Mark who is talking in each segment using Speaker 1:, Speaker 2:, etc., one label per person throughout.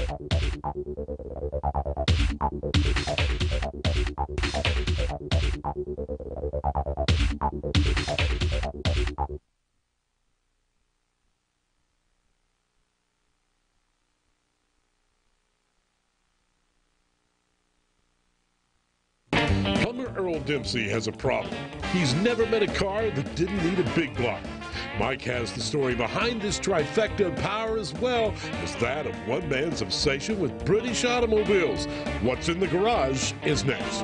Speaker 1: Plumber Earl Dempsey has a problem. He's never met a car that didn't need a big block. Mike has the story behind this trifecta of power as well as that of one man's obsession with British automobiles. What's in the garage is next.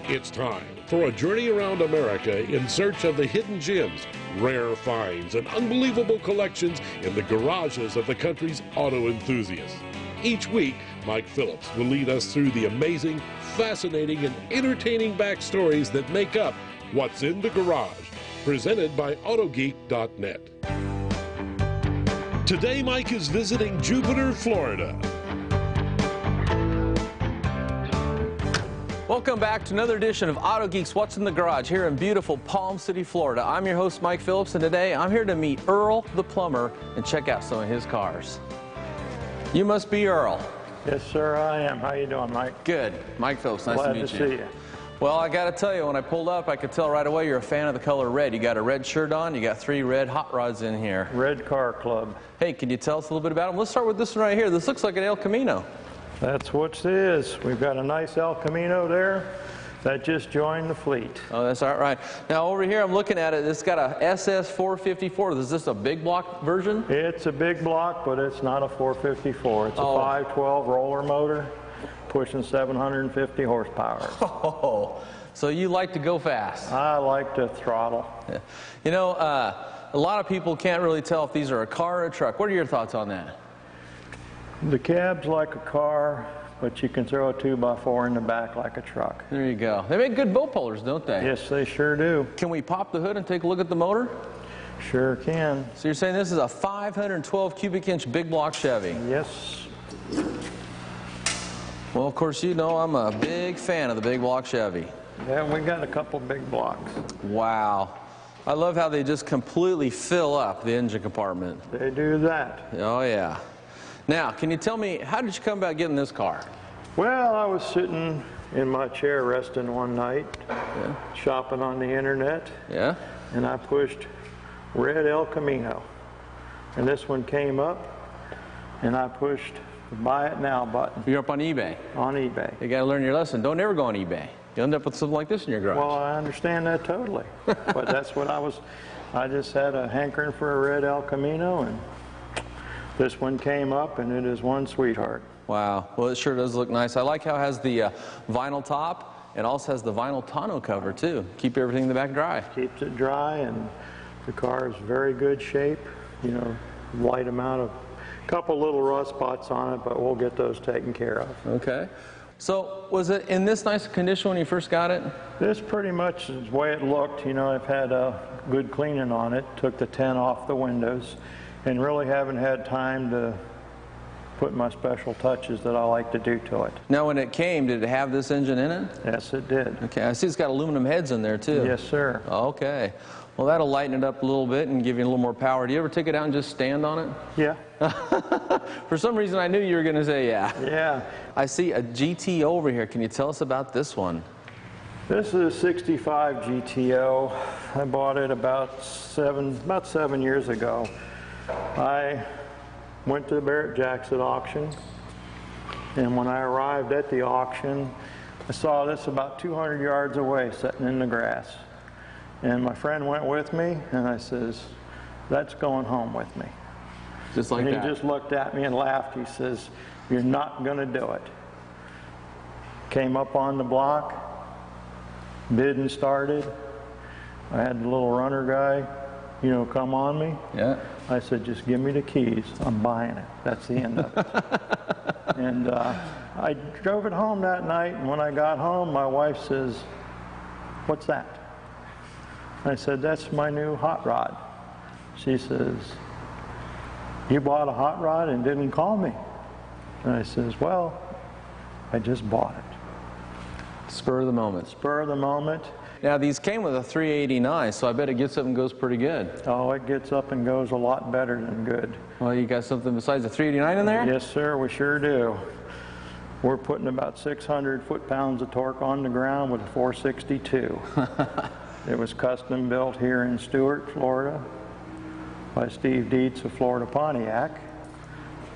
Speaker 1: It's time for a journey around America in search of the hidden gems, rare finds, and unbelievable collections in the garages of the country's auto enthusiasts. Each week, Mike Phillips will lead us through the amazing, fascinating, and entertaining backstories that make up What's in the Garage, presented by Autogeek.net. Today, Mike is visiting Jupiter, Florida.
Speaker 2: Welcome back to another edition of Autogeek's What's in the Garage here in beautiful Palm City, Florida. I'm your host, Mike Phillips, and today I'm here to meet Earl the Plumber and check out some of his cars. You must be Earl.
Speaker 3: Yes, sir, I am. How you doing, Mike?
Speaker 2: Good. Mike Phillips, nice to meet you.
Speaker 3: Glad to see you.
Speaker 2: Well, I got to tell you, when I pulled up, I could tell right away you're a fan of the color red. You got a red shirt on. You got 3 red hot rods in here.
Speaker 3: Red Car Club.
Speaker 2: Hey, can you tell us a little bit about them? Let's start with this one right here. This looks like an El Camino.
Speaker 3: That's what it is. We've got a nice El Camino there that just joined the fleet.
Speaker 2: Oh, that's all right. Now, over here, I'm looking at it. It's got a SS 454. Is this a big block version?
Speaker 3: It's a big block, but it's not a 454. It's a 512 roller motor pushing 750 horsepower.
Speaker 2: Oh, so you like to go fast?
Speaker 3: I like to throttle.
Speaker 2: Yeah. You know, a lot of people can't really tell if these are a car or a truck. What are your thoughts on that?
Speaker 3: The cab's like a car, but you can throw a 2x4 in the back like a truck.
Speaker 2: There you go. They make good boat pullers, don't they?
Speaker 3: Yes, they sure do.
Speaker 2: Can we pop the hood and take a look at the motor?
Speaker 3: Sure can.
Speaker 2: So you're saying this is a 512 cubic inch big block Chevy?
Speaker 3: Yes.
Speaker 2: Well, of course, you know I'm a big fan of the big block Chevy.
Speaker 3: Yeah, we got a couple big blocks.
Speaker 2: Wow. I love how they just completely fill up the engine compartment.
Speaker 3: They do that.
Speaker 2: Oh, yeah. Now, can you tell me, how did you come about getting this car?
Speaker 3: Well, I was sitting in my chair resting one night, shopping on the internet, and I pushed red El Camino. And this one came up, and I pushed the buy it now button.
Speaker 2: You're up on eBay?
Speaker 3: On eBay.
Speaker 2: You got to learn your lesson. Don't ever go on eBay. You'll end up with something like this in your garage.
Speaker 3: Well, I understand that totally. But that's what I just had a hankering for a red El Camino, and this one came up, and it is one sweetheart.
Speaker 2: Wow. Well, it sure does look nice. I like how it has the vinyl top. It also has the vinyl tonneau cover, too. Keep everything in the back dry.
Speaker 3: Keeps it dry, and the car is very good shape. You know, light amount of, couple little rust spots on it, but we'll get those taken care of.
Speaker 2: Okay. So, was it in this nice condition when you first got it?
Speaker 3: This pretty much is the way it looked. You know, I've had a good cleaning on it. Took the tint off the windows, and really haven't had time to put my special touches that I like to do to it.
Speaker 2: Now, when it came, did it have this engine in it?
Speaker 3: Yes, it did.
Speaker 2: Okay, I see it's got aluminum heads in there, too.
Speaker 3: Yes, sir.
Speaker 2: Okay. Well, that'll lighten it up a little bit and give you a little more power. Do you ever take it out and just stand on it?
Speaker 3: Yeah.
Speaker 2: For some reason, I knew you were going to say yeah.
Speaker 3: Yeah.
Speaker 2: I see a GT over here. Can you tell us about this one?
Speaker 3: This is a 65 GTO. I bought it about seven years ago. I went to the Barrett-Jackson auction, and when I arrived at the auction, I saw this about 200 yards away sitting in the grass. And my friend went with me, and I says, that's going home with me.
Speaker 2: Just like that?
Speaker 3: And he just looked at me and laughed. He says, you're not going to do it. Came up on the block, bid and started. I had the little runner guy, you know, come on me.
Speaker 2: Yeah.
Speaker 3: I said, just give me the keys. I'm buying it. That's the end of it. And I drove it home that night, and when I got home, my wife says, what's that? I said, that's my new hot rod. She says, you bought a hot rod and didn't call me? And I says, well, I just bought it.
Speaker 2: Spur of the moment.
Speaker 3: Spur of the moment.
Speaker 2: Now these came with a 389, so I bet it gets up and goes pretty good.
Speaker 3: Oh, it gets up and goes a lot better than good.
Speaker 2: Well, you got something besides the 389 in there?
Speaker 3: Yes, sir, we sure do. We're putting about 600 foot-pounds of torque on the ground with a 462. It was custom built here in Stuart, Florida by Steve Dietz of Florida Pontiac.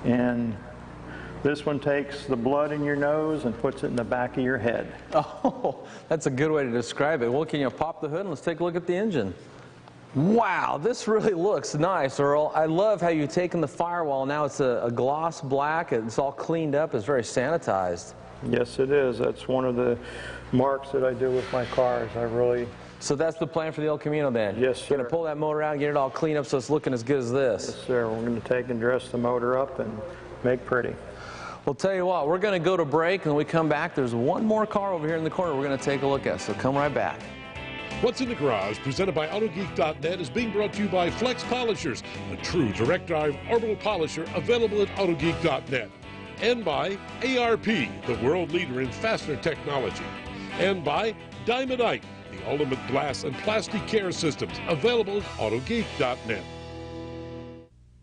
Speaker 3: And this one takes the blood in your nose and puts it in the back of your head.
Speaker 2: Oh, that's a good way to describe it. Well, can you pop the hood and let's take a look at the engine? Wow, this really looks nice, Earl. I love how you've taken the firewall. Now it's a gloss black. It's all cleaned up. It's very sanitized.
Speaker 3: Yes, it is. That's one of the marks that I do with my cars.
Speaker 2: So that's the plan for the El Camino then?
Speaker 3: Yes, sir.
Speaker 2: You're going to pull that motor out and get it all cleaned up so it's looking as good as this?
Speaker 3: Yes, sir. We're going to take and dress the motor up and make pretty.
Speaker 2: Well, tell you what, we're going to go to break, and when we come back, there's one more car over here in the corner we're going to take a look at, so come right back.
Speaker 1: What's in the Garage, presented by Autogeek.net, is being brought to you by Flex Polishers, a true direct drive orbital polisher available at Autogeek.net. And by ARP, the world leader in fastener technology. And by Diamondite, the ultimate glass and plastic care systems, available at Autogeek.net.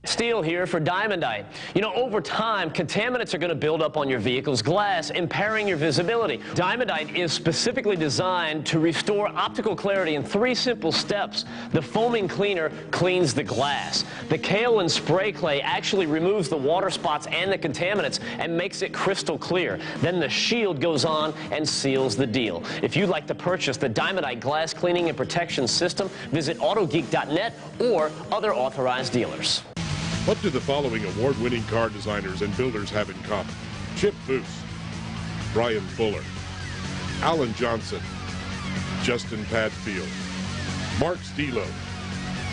Speaker 4: Steele here for Diamondite. You know, over time, contaminants are going to build up on your vehicle's glass, impairing your visibility. Diamondite is specifically designed to restore optical clarity in 3 simple steps. The foaming cleaner cleans the glass. The kaolin spray clay actually removes the water spots and the contaminants and makes it crystal clear. Then the shield goes on and seals the deal. If you'd like to purchase the Diamondite glass cleaning and protection system, visit Autogeek.net or other authorized dealers.
Speaker 1: What do the following award-winning car designers and builders have in common? Chip Foose, Brian Fuller, Alan Johnson, Justin Padfield, Mark Stilo,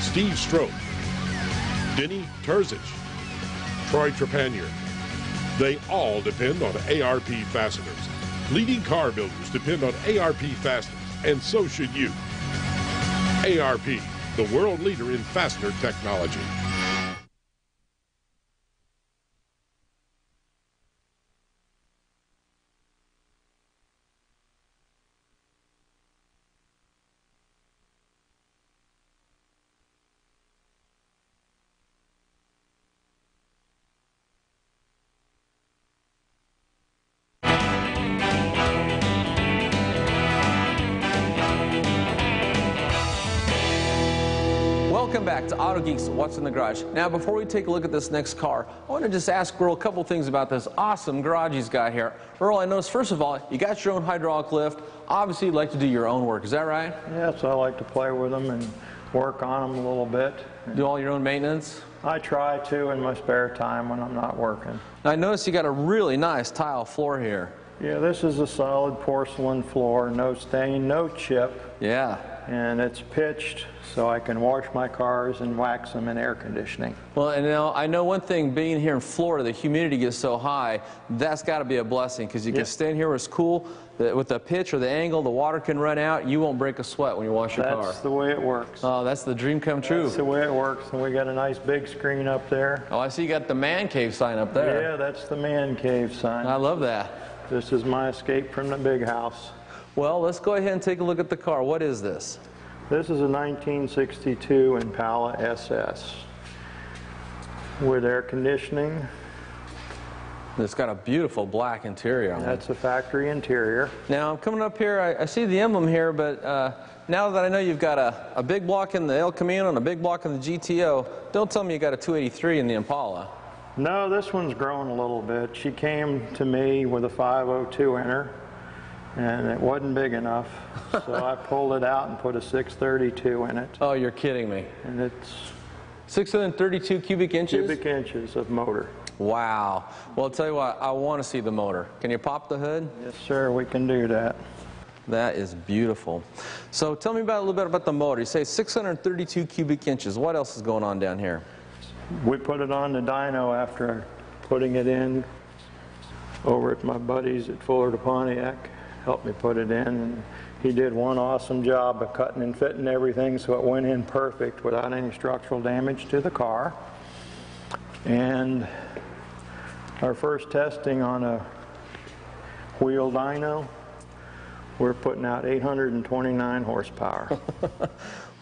Speaker 1: Steve Strope, Denny Terzic, Troy Trepanier. They all depend on ARP fasteners. Leading car builders depend on ARP fasteners, and so should you. ARP, the world leader in fastener technology.
Speaker 2: Welcome back to Autogeek's What's in the Garage. Now, before we take a look at this next car, I want to just ask Earl a couple things about this awesome garage he's got here. Earl, I noticed, first of all, you got your own hydraulic lift. Obviously, you'd like to do your own work. Is that right?
Speaker 3: Yes, I like to play with them and work on them a little bit.
Speaker 2: Do all your own maintenance?
Speaker 3: I try to in my spare time when I'm not working.
Speaker 2: I noticed you got a really nice tile floor here.
Speaker 3: Yeah, this is a solid porcelain floor, no stain, no chip.
Speaker 2: Yeah.
Speaker 3: And it's pitched so I can wash my cars and wax them in air conditioning.
Speaker 2: Well, and now I know one thing, being here in Florida, the humidity gets so high, that's got to be a blessing, because you can stand here where it's cool, with the pitch or the angle, the water can run out, you won't break a sweat when you wash your car.
Speaker 3: That's the way it works.
Speaker 2: Oh, that's the dream come true.
Speaker 3: That's the way it works, and we got a nice big screen up there.
Speaker 2: Oh, I see you got the man cave sign up there.
Speaker 3: Yeah, that's the man cave sign.
Speaker 2: I love that.
Speaker 3: This is my escape from the big house.
Speaker 2: Well, let's go ahead and take a look at the car. What is this?
Speaker 3: This is a 1962 Impala Ss with air conditioning.
Speaker 2: It's got a beautiful black interior on it.
Speaker 3: That's a factory interior.
Speaker 2: Now, I'm coming up here, I see the emblem here, but now that I know you've got a big block in the El Camino and a big block in the GTO, don't tell me you got a 283 in the Impala.
Speaker 3: No, this one's grown a little bit. She came to me with a 502 in her, and it wasn't big enough, so I pulled it out and put a 632 in it.
Speaker 2: Oh, you're kidding me.
Speaker 3: And it's
Speaker 2: 632 cubic inches?
Speaker 3: Cubic inches of motor.
Speaker 2: Wow. Well, I'll tell you what, I want to see the motor. Can you pop the hood?
Speaker 3: Yes, sir, we can do that.
Speaker 2: That is beautiful. So tell me a little bit about the motor. You say 632 cubic inches. What else is going on down here?
Speaker 3: We put it on the dyno after putting it in over at my buddies at Florida Pontiac. Helped me put it in, and he did one awesome job of cutting and fitting everything so it went in perfect without any structural damage to the car. And our first testing on a wheel dyno we're putting out 829 horsepower.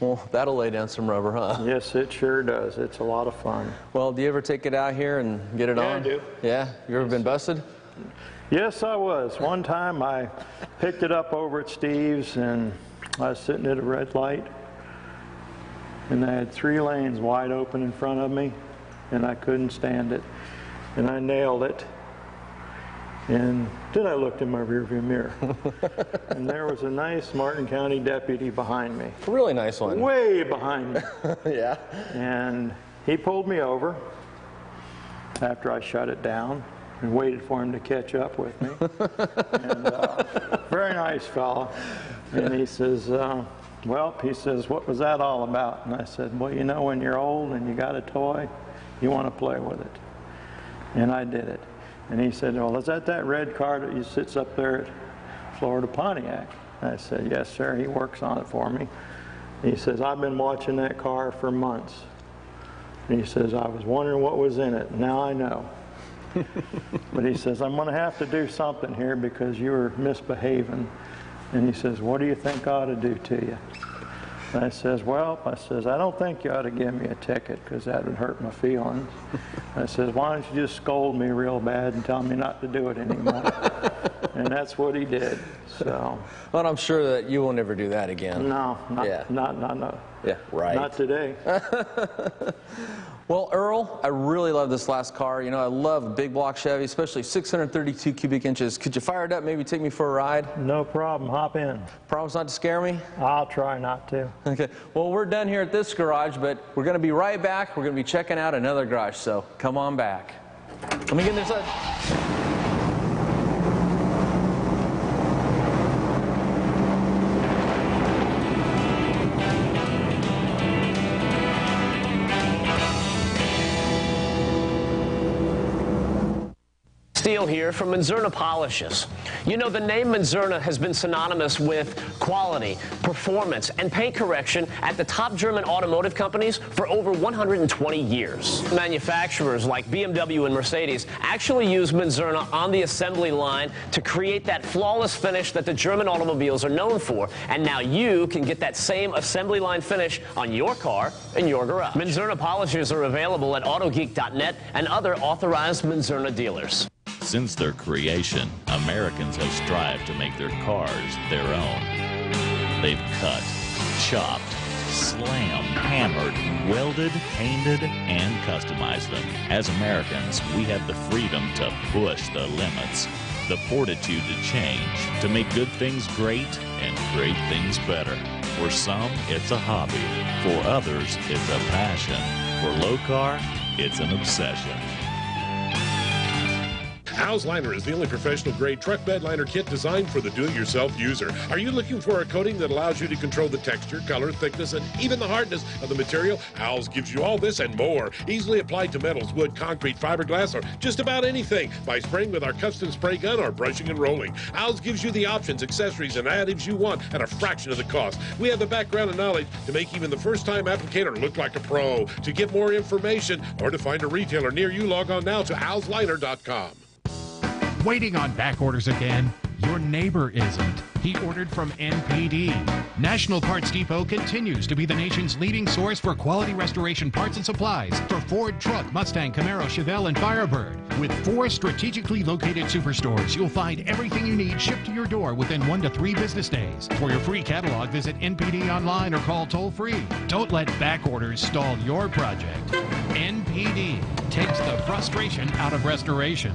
Speaker 2: Well, that'll lay down some rubber, huh?
Speaker 3: Yes, it sure does. It's a lot of fun.
Speaker 2: Well, do you ever take it out here and get it on?
Speaker 3: Yeah, I do.
Speaker 2: Yeah? You ever been busted?
Speaker 3: Yes, I was. One time I picked it up over at Steve's, and I was sitting at a red light, and I had 3 lanes wide open in front of me, and I couldn't stand it. And I nailed it. And then I looked in my rearview mirror, and there was a nice Martin County deputy behind me.
Speaker 2: A really nice one.
Speaker 3: Way behind me.
Speaker 2: Yeah.
Speaker 3: And he pulled me over after I shut it down and waited for him to catch up with me. And very nice fellow. And he says, well, he says, what was that all about? And I said, well, you know, when you're old and you got a toy, you want to play with it. And I did it. And he said, well, is that red car that sits up there at Florida Pontiac? And I said, yes, sir. He works on it for me. He says, I've been watching that car for months. And he says, I was wondering what was in it. Now I know. But he says, I'm going to have to do something here because you were misbehaving. And he says, what do you think I ought to do to you? And I says, well, I don't think you ought to give me a ticket because that would hurt my feelings. I says, why don't you just scold me real bad and tell me not to do it anymore? And that's what he did. So.
Speaker 2: Well, I'm sure that you will never do that again.
Speaker 3: No, not
Speaker 2: Yeah, right.
Speaker 3: Not today.
Speaker 2: Well, Earl, I really love this last car. You know, I love big block Chevy, especially 632 cubic inches. Could you fire it up, maybe take me for a ride?
Speaker 3: No problem. Hop in.
Speaker 2: Promise not to scare me?
Speaker 3: I'll try not to.
Speaker 2: Okay. Well, we're done here at this garage, but we're going to be right back. We're going to be checking out another garage, so come on back. Let me get this up.
Speaker 4: Steele here from Manzurna Polishes. You know, the name Manzurna has been synonymous with quality, performance, and paint correction at the top German automotive companies for over 120 years. Manufacturers like BMW and Mercedes actually use Manzurna on the assembly line to create that flawless finish that the German automobiles are known for. And now you can get that same assembly line finish on your car in your garage. Manzurna Polishes are available at Autogeek.net and other authorized Manzurna dealers.
Speaker 5: Since their creation, Americans have strived to make their cars their own. They've cut, chopped, slammed, hammered, welded, painted, and customized them. As Americans, we have the freedom to push the limits, the fortitude to change, to make good things great and great things better. For some, it's a hobby. For others, it's a passion. For Locar, it's an obsession.
Speaker 1: Al's Liner is the only professional-grade truck bed liner kit designed for the do-it-yourself user. Are you looking for a coating that allows you to control the texture, color, thickness, and even the hardness of the material? Al's gives you all this and more. Easily applied to metals, wood, concrete, fiberglass, or just about anything by spraying with our custom spray gun or brushing and rolling. Al's gives you the options, accessories, and additives you want at a fraction of the cost. We have the background and knowledge to make even the first-time applicator look like a pro. To get more information or to find a retailer near you, log on now to alsliner.com.
Speaker 6: Waiting on back orders again? Your neighbor isn't. He ordered from NPD. National Parts Depot continues to be the nation's leading source for quality restoration parts and supplies for Ford, Truck, Mustang, Camaro, Chevelle, and Firebird. With 4 strategically located superstores, you'll find everything you need shipped to your door within 1 to 3 business days. For your free catalog, visit NPD online or call toll-free. Don't let back orders stall your project. NPD takes the frustration out of restoration.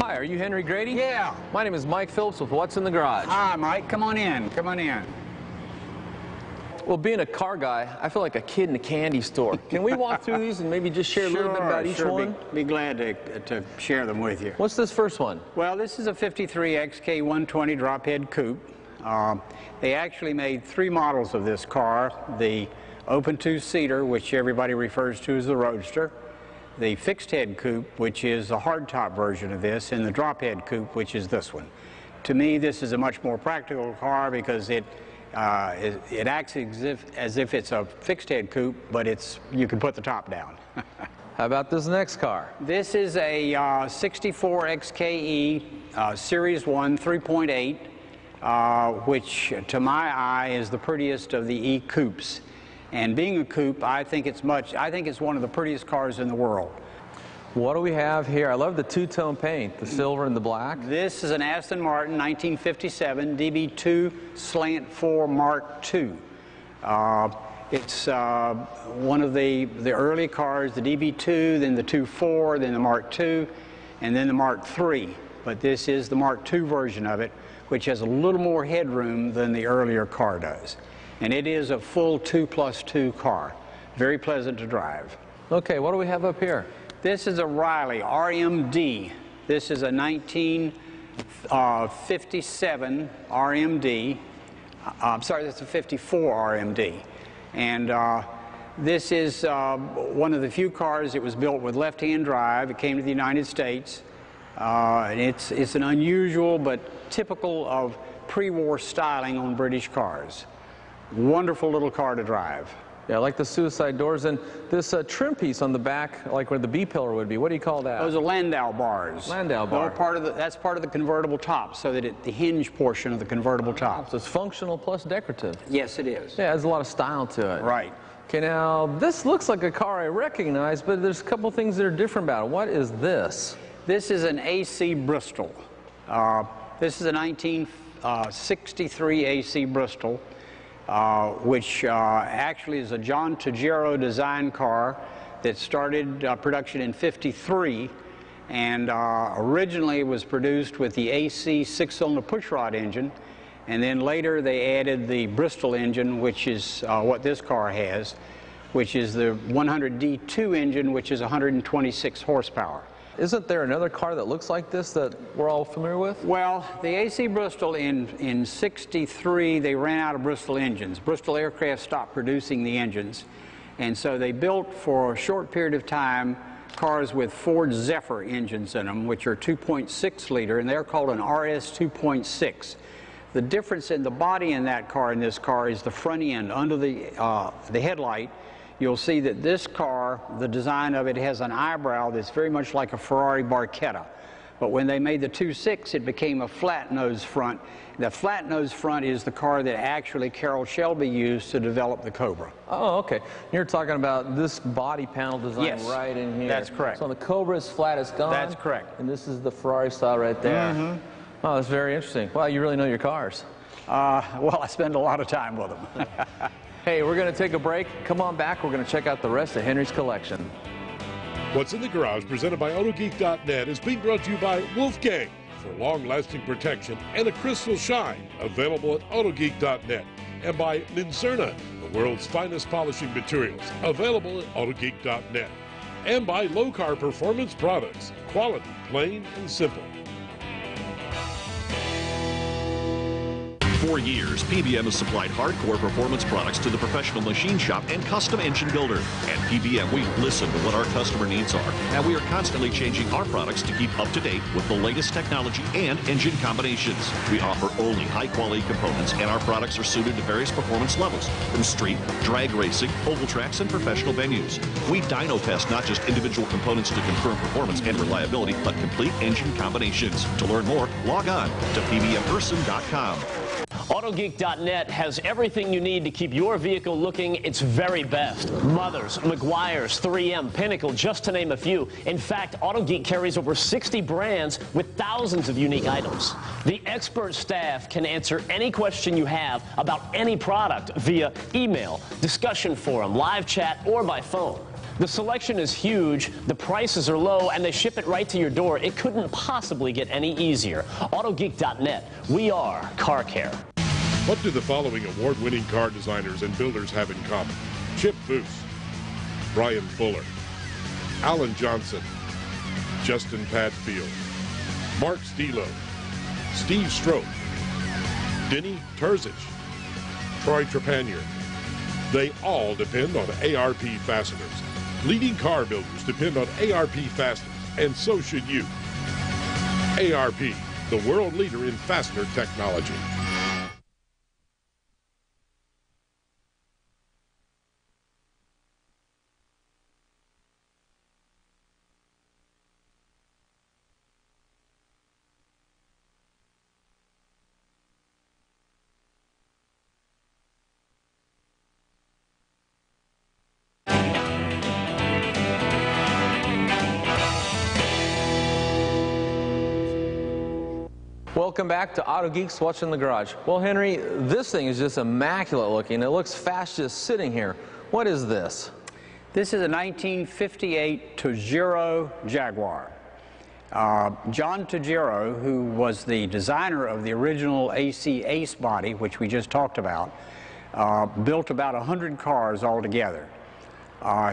Speaker 2: Are you Henry Grady?
Speaker 7: Yeah.
Speaker 2: My name is Mike Phillips with What's in the Garage.
Speaker 7: Hi, Mike. Come on in. Come on in.
Speaker 2: Well, being a car guy, I feel like a kid in a candy store. Can we walk through these and maybe just share a little bit about each one?
Speaker 7: Be glad to share them with you.
Speaker 2: What's this first one?
Speaker 7: Well, this is a 53 XK120 Drophead Coupe. They actually made 3 models of this car: the open two-seater, which everybody refers to as the Roadster, the fixed head coupe, which is a hardtop version of this, and the drop head coupe, which is this one. To me, this is a much more practical car because it acts as if it's a fixed head coupe, but you can put the top down.
Speaker 2: How about this next car?
Speaker 7: This is a 64 XKE Series 1 3.8, which to my eye is the prettiest of the E-coupes. And being a coupe, I think it's one of the prettiest cars in the world.
Speaker 2: What do we have here? I love the two-tone paint, the silver and the black.
Speaker 7: This is an Aston Martin 1957 DB2 Slant 4 Mark II. It's one of the early cars, the DB2, then the 2.4, then the Mark II, and then the Mark III. But this is the Mark II version of it, which has a little more headroom than the earlier car does. And it is a full 2+2 car. Very pleasant to drive.
Speaker 2: Okay, what do we have up here?
Speaker 7: This is a Riley RMD. This is a 1957 RMD. I'm sorry, that's a 54 RMD. And this is one of the few cars that was built with left-hand drive. It came to the United States. And it's an unusual but typical of pre-war styling on British cars. Wonderful little car to drive.
Speaker 2: Yeah, I like the suicide doors and this trim piece on the back, like where the B-pillar would be. What do you call that?
Speaker 7: Those are Landau bars.
Speaker 2: Landau bar.
Speaker 7: That's part of the convertible top, so that the hinge portion of the convertible top.
Speaker 2: So it's functional plus decorative.
Speaker 7: Yes, it is.
Speaker 2: Yeah, it has a lot of style to it.
Speaker 7: Right.
Speaker 2: Okay, now this looks like a car I recognize, but there's a couple things that are different about it. What is this?
Speaker 7: This is an Ac Bristol. This is a 1963 Ac Bristol. Which actually is a John Togero design car that started production in '53, and originally was produced with the AC 6-cylinder pushrod engine, and then later they added the Bristol engine, which is what this car has, which is the 100D2 engine, which is 126 horsepower.
Speaker 2: Isn't there another car that looks like this that we're all familiar with?
Speaker 7: Well, the AC Bristol in '63, they ran out of Bristol engines. Bristol Aircraft stopped producing the engines. And so they built for a short period of time cars with Ford Zephyr engines in them, which are 2.6 liter, and they're called an RS 2.6. The difference in the body in that car and this car is the front end. Under the headlight, you'll see that this car, the design of it, has an eyebrow that's very much like a Ferrari Barchetta. But when they made the 2.6, it became a flat-nose front. The flat-nose front is the car that actually Carroll Shelby used to develop the Cobra.
Speaker 2: Oh, okay. You're talking about this body panel design.
Speaker 7: Yes,
Speaker 2: right in here.
Speaker 7: that's correct.
Speaker 2: So the Cobra is flat as gone.
Speaker 7: That's correct.
Speaker 2: And this is the Ferrari style right there. Mm-hmm. Oh, that's very interesting. Wow, you really know your cars.
Speaker 7: Well, I spend a lot of time with them.
Speaker 2: Hey, we're going to take a break. Come on back. We're going to check out the rest of Henry's collection.
Speaker 1: What's in the Garage, presented by Autogeek.net, is being brought to you by Wolfgang for long-lasting protection and a crystal shine, available at Autogeek.net, and by Nincerna, the world's finest polishing materials, available at Autogeek.net, and by Low Car Performance Products, quality, plain and simple.
Speaker 8: For years, PBM has supplied hardcore performance products to the professional machine shop and custom engine builder. At PBM, we listen to what our customer needs are, and we are constantly changing our products to keep up to date with the latest technology and engine combinations. We offer only high-quality components, and our products are suited to various performance levels, from street, drag racing, oval tracks, and professional venues. We dyno test not just individual components to confirm performance and reliability, but complete engine combinations. To learn more, log on to pbmperson.com.
Speaker 4: Autogeek.net has everything you need to keep your vehicle looking its very best. Mothers, Meguiar's, 3M, Pinnacle, just to name a few. In fact, Autogeek carries over 60 brands with thousands of unique items. The expert staff can answer any question you have about any product via email, discussion forum, live chat, or by phone. The selection is huge, the prices are low, and they ship it right to your door. It couldn't possibly get any easier. Autogeek.net. We are car care.
Speaker 1: What do the following award-winning car designers and builders have in common? Chip Foose, Brian Fuller, Alan Johnson, Justin Padfield, Mark Stilo, Steve Strope, Denny Terzic, Troy Trepanier. They all depend on ARP fasteners. Leading car builders depend on ARP fasteners, and so should you. ARP, the world leader in fastener technology.
Speaker 2: Welcome back to Autogeek's What's in the Garage. Well, Henry, this thing is just immaculate looking. It looks fast just sitting here. What is this?
Speaker 7: This is a 1958 Tajiro Jaguar. John Tajiro, who was the designer of the original AC Ace body, which we just talked about, built about 100 cars altogether.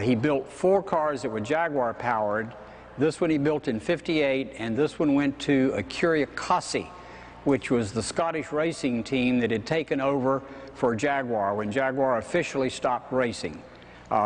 Speaker 7: He built 4 cars that were Jaguar powered. This one he built in '58, and this one went to Acuria Cossi, which was the Scottish racing team that had taken over for Jaguar when Jaguar officially stopped racing.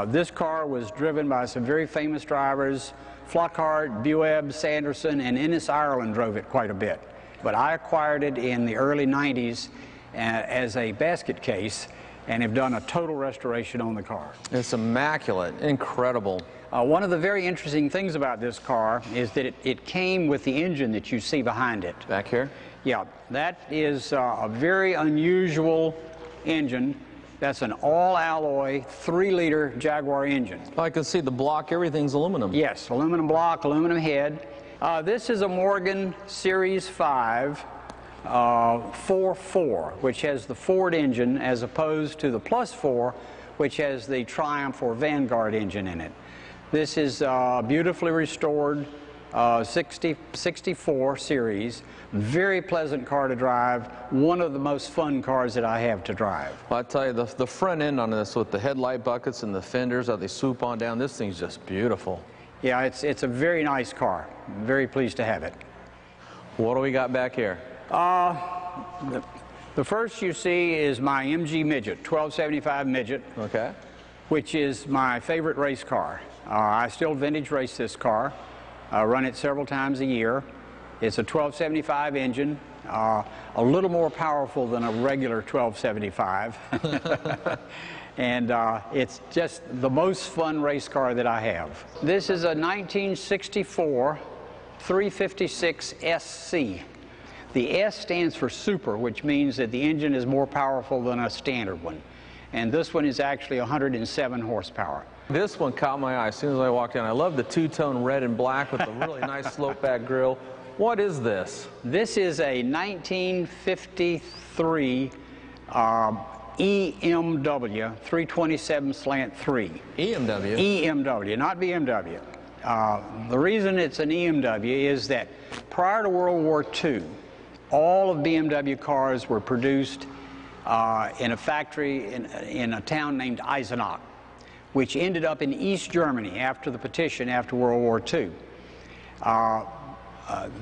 Speaker 7: This car was driven by some very famous drivers. Flockhart, Bueb, Sanderson, and Ennis Ireland drove it quite a bit. But I acquired it in the early '90s as a basket case and have done a total restoration on the car.
Speaker 2: It's immaculate, incredible.
Speaker 7: One of the very interesting things about this car is that it came with the engine that you see behind it.
Speaker 2: Back here?
Speaker 7: Yeah, that is a very unusual engine. That's an all-alloy 3-liter Jaguar engine.
Speaker 2: I can see the block, everything's aluminum.
Speaker 7: Yes, aluminum block, aluminum head. This is a Morgan Series 5 4.4, which has the Ford engine as opposed to the Plus 4, which has the Triumph or Vanguard engine in it. This is beautifully restored 64 series. Very pleasant car to drive. One of the most fun cars that I have to drive.
Speaker 2: Well, I tell you, the front end on this with the headlight buckets and the fenders that they swoop on down, this thing's just beautiful.
Speaker 7: Yeah, it's a very nice car. I'm very pleased to have it.
Speaker 2: What do we got back here?
Speaker 7: The first you see is my MG Midget, 1275 Midget.
Speaker 2: Okay.
Speaker 7: Which is my favorite race car. I still vintage race this car. I run it several times a year. It's a 1275 engine, a little more powerful than a regular 1275. And it's just the most fun race car that I have. This is a 1964 356 SC. The S stands for super, which means that the engine is more powerful than a standard one. And this one is actually 107 horsepower.
Speaker 2: This one caught my eye as soon as I walked in. I love the two-tone red and black with the really nice slope-back grille. What is this?
Speaker 7: This is a 1953 EMW 327 Slant 3.
Speaker 2: EMW?
Speaker 7: EMW, not BMW. The reason it's an EMW is that prior to World War II, all of BMW cars were produced in a factory in a town named Eisenach, which ended up in East Germany after the partition after World War II.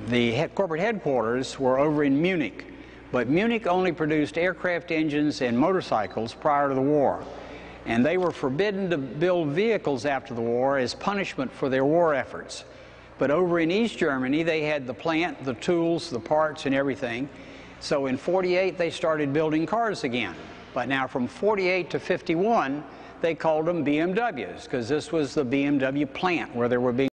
Speaker 7: The corporate headquarters were over in Munich, but Munich only produced aircraft engines and motorcycles prior to the war. And they were forbidden to build vehicles after the war as punishment for their war efforts. But over in East Germany, they had the plant, the tools, the parts, and everything. So in '48, they started building cars again. But now from '48 to '51, they called them BMWs, because this was the BMW plant where they were being